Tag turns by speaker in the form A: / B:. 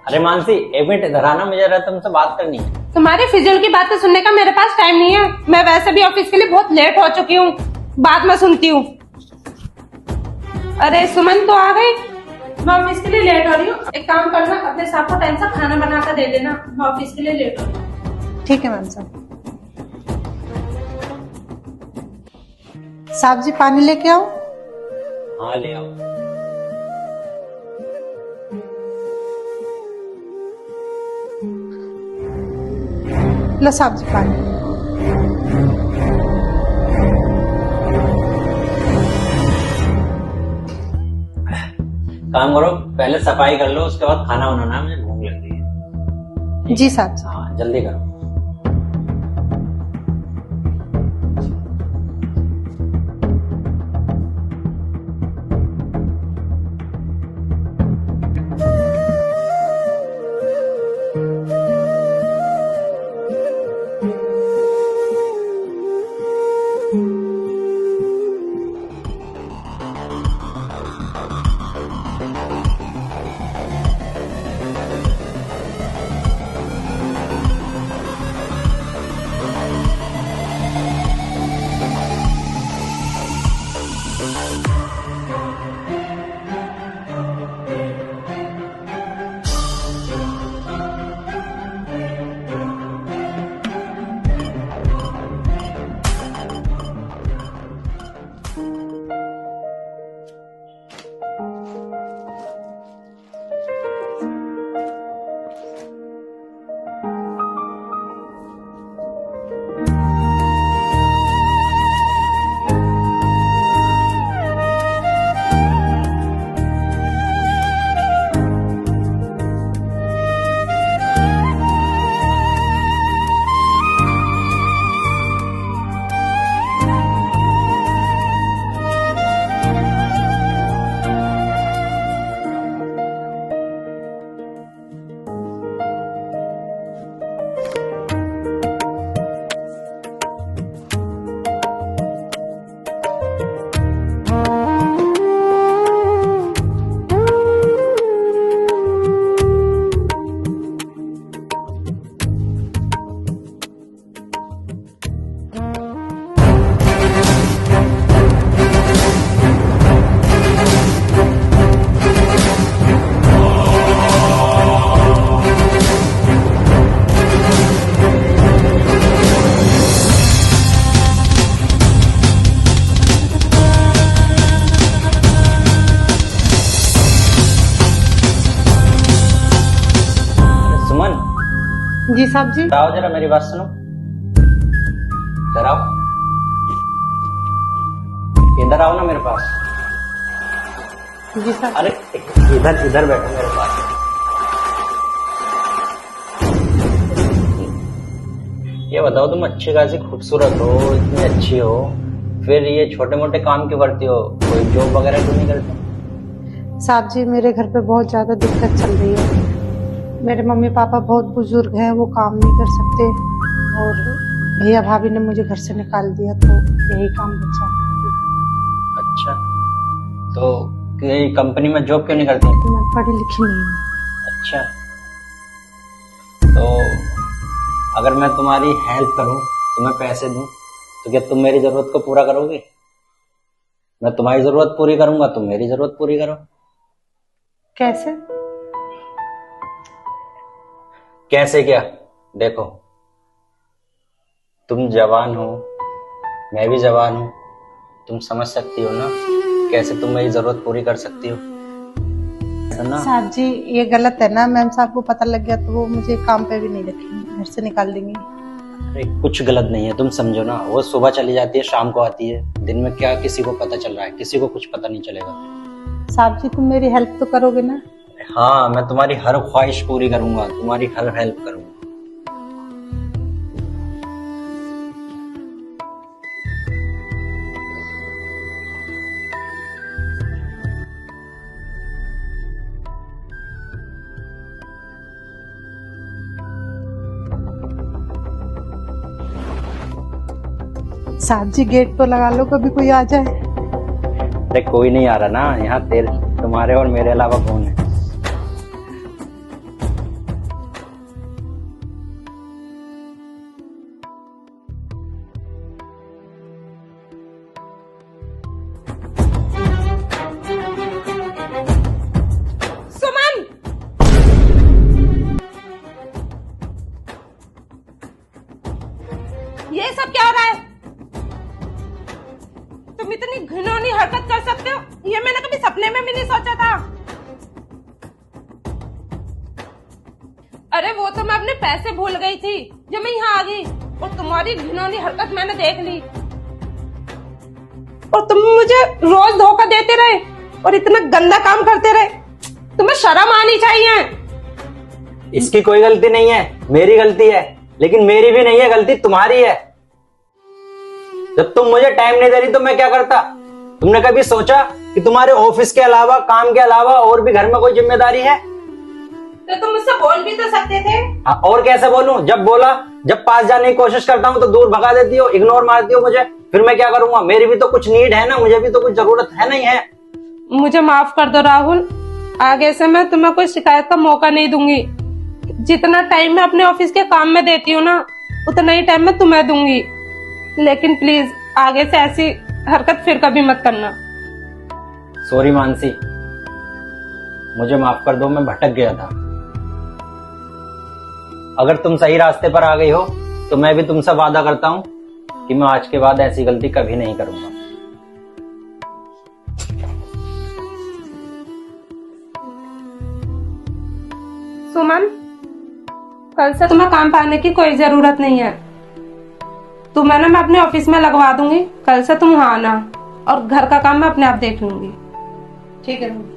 A: अरे मानसी, एक मिनट इधर आना, मुझे जरा तुमसे बात करनी है।
B: तुम्हारी फिजूल की बातें सुनने का मेरे पास टाइम नहीं है। मैं वैसे भी ऑफिस के लिए बहुत लेट हो चुकी हूँ, बाद में सुनती हूँ। अरे सुमन तो आ गई, मैं ऑफिस के लिए लेट हो रही हूँ। एक काम करना, अपने साथ को टाइम से खाना बना कर दे देना, मैं ऑफिस के लिए लेट हो रही हूँ।
C: ठीक है मैम साहब। साहब जी पानी लेके आओ।
A: हाँ ले आओ।
C: लो साहब जी पानी।
A: काम करो, पहले सफाई कर लो, उसके बाद खाना बनाना, मुझे भूख लग रही है।
C: जी साहब जी।
A: हाँ जल्दी करो।
C: जी साहब जी।
A: आओ जरा मेरी बात सुनो, इधर आओ, इधर आओ ना मेरे पास।
C: जी साहब।
A: अरे इधर इधर बैठो मेरे पास। ये बताओ, तुम अच्छी खासी खूबसूरत हो, इतनी अच्छी हो, फिर ये छोटे मोटे काम क्यों करती हो? कोई जॉब वगैरह क्यों नहीं करती?
C: साहब जी मेरे घर पे बहुत ज्यादा दिक्कत चल रही है। मेरे मम्मी पापा बहुत बुजुर्ग हैं, वो काम नहीं कर सकते, और भैया भाभी ने मुझे घर से निकाल दिया, तो यही काम बचा।
A: अच्छा, तो कहीं कंपनी में जॉब क्यों नहीं करती?
C: मैं पढ़ी लिखी नहीं हूँ।
A: अच्छा, तो अगर मैं तुम्हारी हेल्प करूं, तुम्हें पैसे दूं, तो क्या तुम मेरी जरूरत को पूरा करोगे? मैं तुम्हारी जरूरत पूरी करूंगा, तुम मेरी जरूरत पूरी करो।
C: कैसे?
A: कैसे क्या? देखो, तुम जवान हो, मैं भी जवान हूं, तुम समझ सकती हो ना कैसे तुम मेरी जरूरत पूरी कर सकती हो, है ना?
C: साहब जी ये गलत है ना, मैम साहब को पता लग गया तो वो मुझे काम पे भी नहीं रखेंगे, घर से निकाल देंगे।
A: अरे कुछ गलत नहीं है, तुम समझो ना, वो सुबह चली जाती है, शाम को आती है, दिन में क्या किसी को पता चल रहा है? किसी को कुछ पता नहीं चलेगा।
C: साहब जी तुम मेरी हेल्प तो करोगे ना?
A: हाँ, मैं तुम्हारी हर ख्वाहिश पूरी करूंगा, तुम्हारी हर हेल्प करूंगा।
C: साहब जी गेट तो लगा लो, कभी कोई आ जाए।
A: अरे कोई नहीं आ रहा ना यहाँ, तेरे तुम्हारे और मेरे अलावा कौन है?
B: अरे वो तो मैं अपने पैसे भूल गई थी जब मैं यहाँ आ गई, और तुम्हारी घिनौनी हरकत मैंने देख ली। और तुम मुझे रोज धोखा देते रहे और इतना गंदा काम करते रहे, तुम्हें शर्म आनी चाहिए।
A: इसकी कोई गलती नहीं है, मेरी गलती है, लेकिन मेरी भी नहीं है गलती, तुम्हारी है। जब तुम मुझे टाइम नहीं दे रही तो मैं क्या करता? तुमने कभी सोचा कि तुम्हारे ऑफिस के अलावा, काम के अलावा और भी घर में कोई जिम्मेदारी है?
B: तो तुम मुझसे बोल भी तो सकते थे।
A: हाँ, और कैसे बोलूं? जब बोला, जब पास जाने की कोशिश करता हूँ तो दूर भगा देती हो, इग्नोर मारती हो मुझे, फिर मैं क्या करूंगा? मेरी भी तो कुछ नीड है ना, मुझे भी तो कुछ जरूरत है नहीं है?
B: मुझे माफ कर दो राहुल, आगे से मैं तुम्हें कोई शिकायत का मौका नहीं दूंगी। जितना टाइम मैं अपने ऑफिस के काम में देती हूँ ना, उतना ही टाइम मैं तुम्हें दूंगी। लेकिन प्लीज आगे से ऐसी हरकत फिर कभी मत करना।
A: सॉरी मानसी, मुझे माफ कर दो, मैं भटक गया था। अगर तुम सही रास्ते पर आ गई हो तो मैं भी तुमसे वादा करता हूं कि मैं आज के बाद ऐसी गलती कभी नहीं करूंगा।
B: सुमन, कल से तुम्हें काम पाने की कोई जरूरत नहीं है। तुम्हें ना मैं अपने ऑफिस में लगवा दूंगी, कल से तुम वहां आना, और घर का काम मैं अपने आप देख लूंगी। ठीक है।